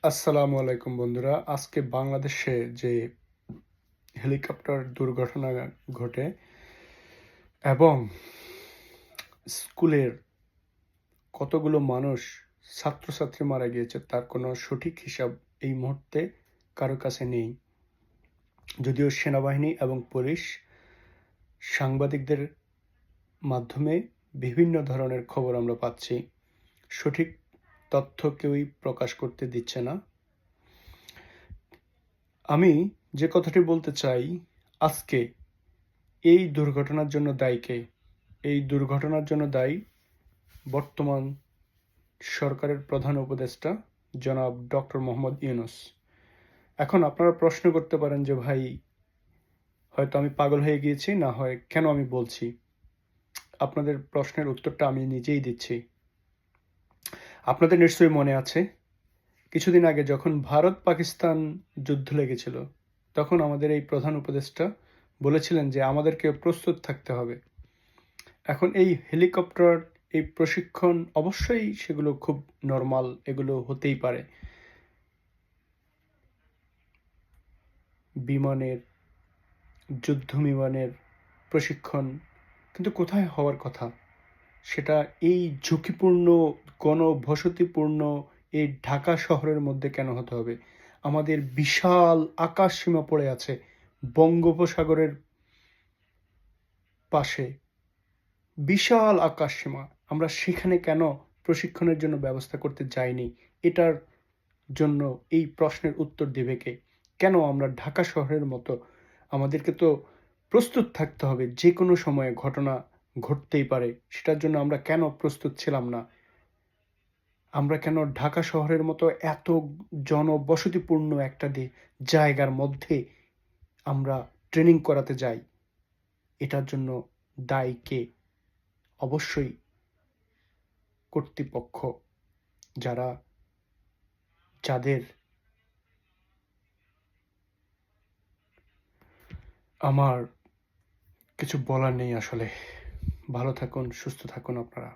আসসালামু আলাইকুম বন্ধুরা। আজকে বাংলাদেশে যে হেলিকপ্টার দুর্ঘটনা ঘটে এবং স্কুলের কতগুলো মানুষ ছাত্রছাত্রী মারা গিয়েছে তার কোনো সঠিক হিসাব এই মুহূর্তে কারো কাছে নেই। যদিও সেনাবাহিনী এবং পুলিশ সাংবাদিকদের মাধ্যমে বিভিন্ন ধরনের খবর আমরা পাচ্ছি, সঠিক তথ্য কেউই প্রকাশ করতে দিচ্ছে না। আমি যে কথাটি বলতে চাই, আজকে এই দুর্ঘটনার জন্য দায়ী কে? এই দুর্ঘটনার জন্য দায়ী বর্তমান সরকারের প্রধান উপদেষ্টা জনাব ডক্টর মোহাম্মদ ইউনূস। এখন আপনারা প্রশ্ন করতে পারেন যে ভাই, হয়তো আমি পাগল হয়ে গিয়েছি, না হয় কেন আমি বলছি? আপনাদের প্রশ্নের উত্তরটা আমি নিজেই দিচ্ছি। আপনাদের নিশ্চয়ই মনে আছে, কিছুদিন আগে যখন ভারত পাকিস্তান যুদ্ধ লেগেছিল, তখন আমাদের এই প্রধান উপদেষ্টা বলেছিলেন যে আমাদেরকে প্রস্তুত থাকতে হবে। এখন এই হেলিকপ্টার, এই প্রশিক্ষণ, অবশ্যই সেগুলো খুব নরমাল, এগুলো হতেই পারে। বিমানের, যুদ্ধ বিমানের প্রশিক্ষণ, কিন্তু কোথায় হওয়ার কথা? সেটা এই ঝুঁকিপূর্ণ, ঘনবসতিপূর্ণ এই ঢাকা শহরের মধ্যে কেন হতে হবে? আমাদের বিশাল আকাশসীমা পড়ে আছে বঙ্গোপসাগরের পাশে, বিশাল আকাশসীমা। আমরা সেখানে কেন প্রশিক্ষণের জন্য ব্যবস্থা করতে যাইনি? এটার জন্য এই প্রশ্নের উত্তর দেবে কে? কেন আমরা ঢাকা শহরের মতো, আমাদেরকে তো প্রস্তুত থাকতে হবে, যে কোনো সময়ে ঘটনা ঘটতেই পারে। সেটার জন্য আমরা কেন প্রস্তুত ছিলাম না? আমরা কেন ঢাকা শহরের মতো এত জনবসতিপূর্ণ একটা জায়গার মধ্যে আমরা ট্রেনিং করাতে যাই? এটার জন্য দায়ী কে? অবশ্যই কর্তৃপক্ষ, যারা, যাদের আমার কিছু বলার নেই আসলে। ভালো থাকুন, সুস্থ থাকুন আপনারা।